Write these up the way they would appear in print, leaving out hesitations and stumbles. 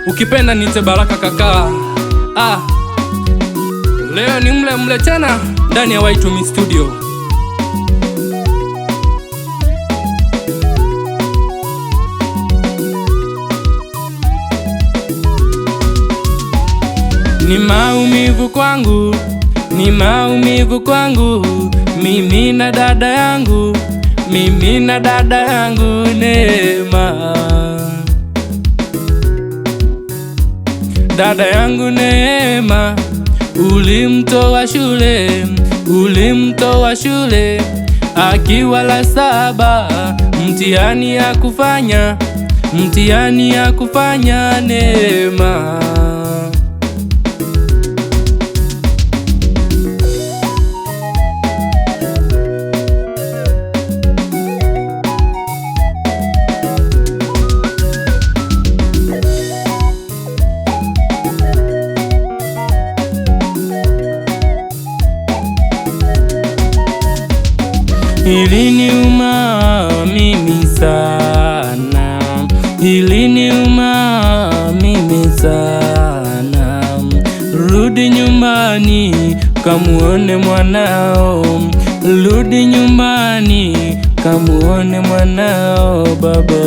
ukipenda niite Baraka kaka. Leo ni mle tena ndani ya Y2Me Studio. Ni maumivu kwangu, ni maumivu kwangu, mimi na dada yangu, mimi na dada yangu Neema. Dada yangu Neema, ulimtoa shule, ulimtoa shule akiwa la 7, mtihani ya kufanya, mtihani ya kufanya Neema. Iliniuma mimi sana, iliniuma mimi sana. Rudi nyumbani kamuone mwanao, rudi nyumbani kamuone mwanao baba.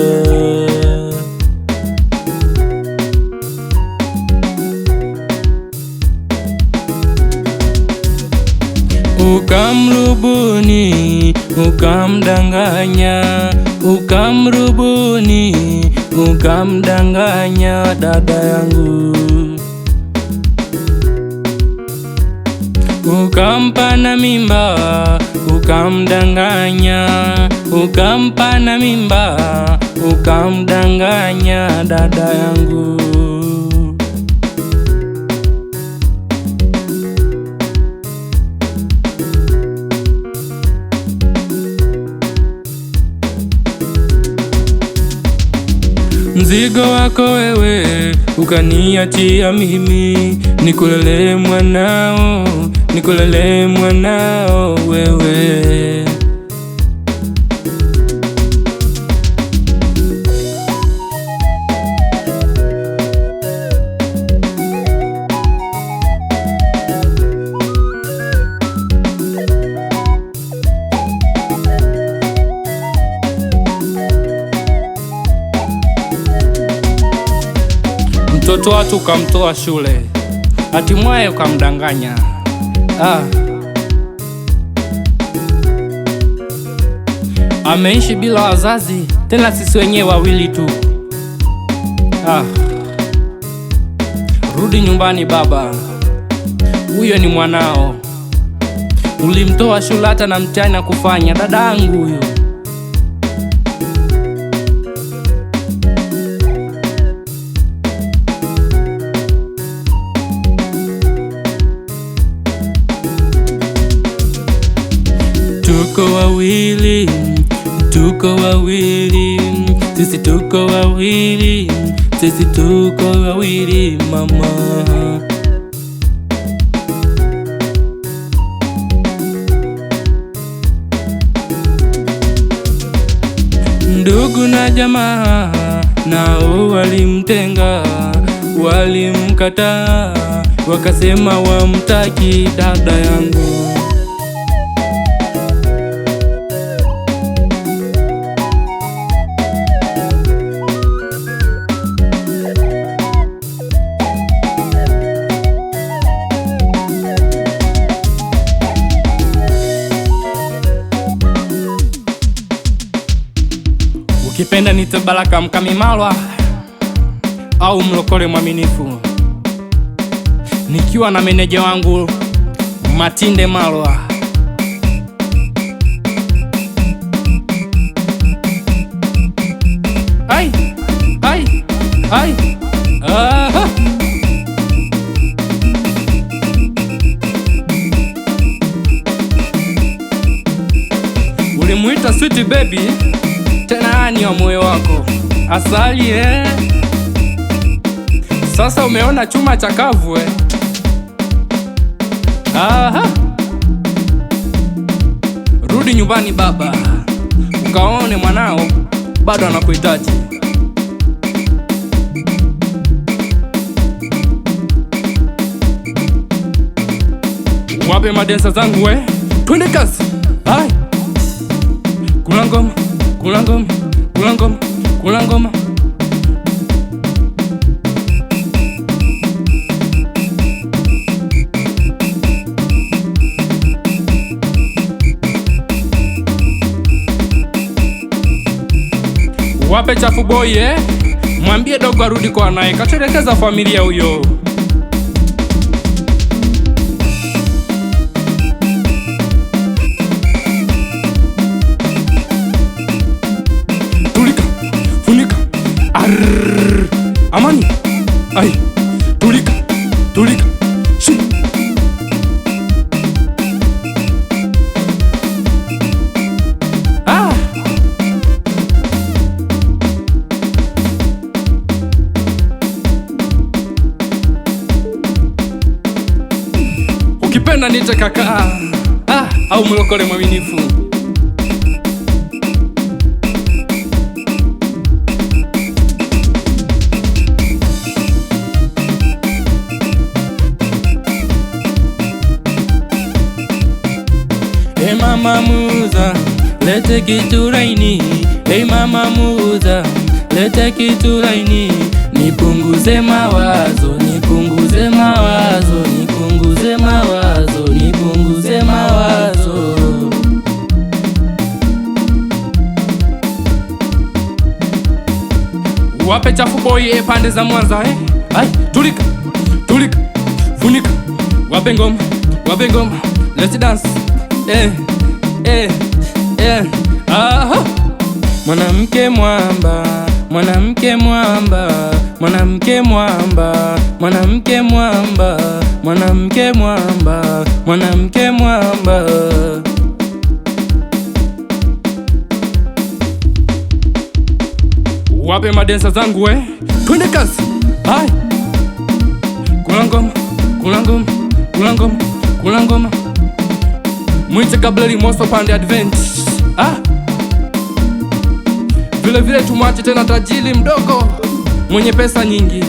Ukamrubuni, ukamdanganya, ukamrubuni, ukamdanganya dada yangu. Ukampa na mimba, ukamdanganya, ukampa na mimba, ukamdanganya dada yangu. Mzigo wako wewe ukaniachia mimi, nikulele mwanao, nikulele mwanao wewe. Mtoto watu ukamtoa shule, hatimaye ukamdanganya. Ameishi bila wazazi, tena sisi wenyewe wawili tu. Rudi nyumbani baba, huyo ni mwanao. Ulimtoa shule hata na mtihani na kufanya, dada yangu huyo. Tuko wawili, tuko wawili, sisi tuko wawili, sisi tuko wawili mama. Ndugu na jamaa nao walimtenga, walimkataa, wakasema wamtaki dada yangu. Ukipenda niite Baraka Mkamimalwa au mlokole mwaminifu, nikiwa na meneja wangu Matinde Malwa. Ai, ai, ai, aha. Ulimuita sweet baby, tena ni wa moyo wako asali Sasa umeona chuma chakavu Rudi nyumbani baba, ukaone mwanao bado anakuhitaji. Wape madensa zangu we, twende kazi. Hai, kula ngoma, kula ngoma, kula ngoma, kula ngoma. Wape chafu boy mwambie dogo arudi kwa naye, katerekeza familia huyo. Tulika, funika, arrrr, amani, ai, tulika, tulika, shi. Ukipenda niite kaka au mlokole mwaminifu. Hey mama muuza, lete kitu laini. Hey mama muuza, lete kitu laini. Nipunguze mawazo, nipunguze mawazo, nipunguze mawazo, nipunguze mawazo. Wape chafu boy pande za Mwanza Ai, tulika, tulika, funika. Wape ngoma, wape ngoma. Let's dance. Aha. Mwanamke mwamba, mwanamke mwamba, mwanamke mwamba, mwanamke mwamba, mwanamke mwamba, mwanamke mwamba. Wape madensa zangu we, twende kazi. Hai, kula ngoma, kula ngoma, kula ngoma, kula ngoma. Mwite Gabriel Moso pande advent. Vile vile tumwache tena tajiri mdogo mwenye pesa nyingi,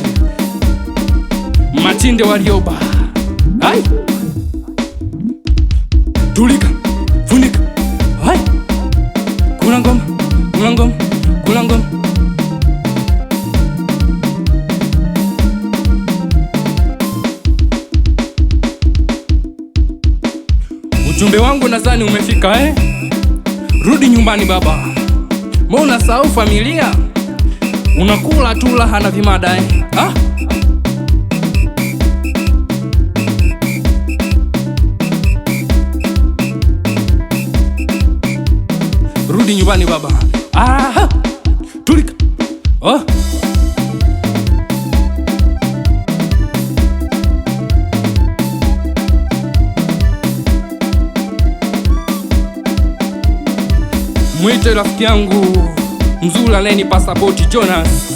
Matinde Warioba. Hai, tulika, funika. Hai, kula ngoma, kula ngoma, kula ngoma. Ujumbe wangu nadhani umefika Rudi nyumbani baba. Mbona unasahau familia? Unakula tu raha na vimada Rudi nyumbani baba. Tulika. Mwite rafiki yangu mzuri anayenipa support Jonas.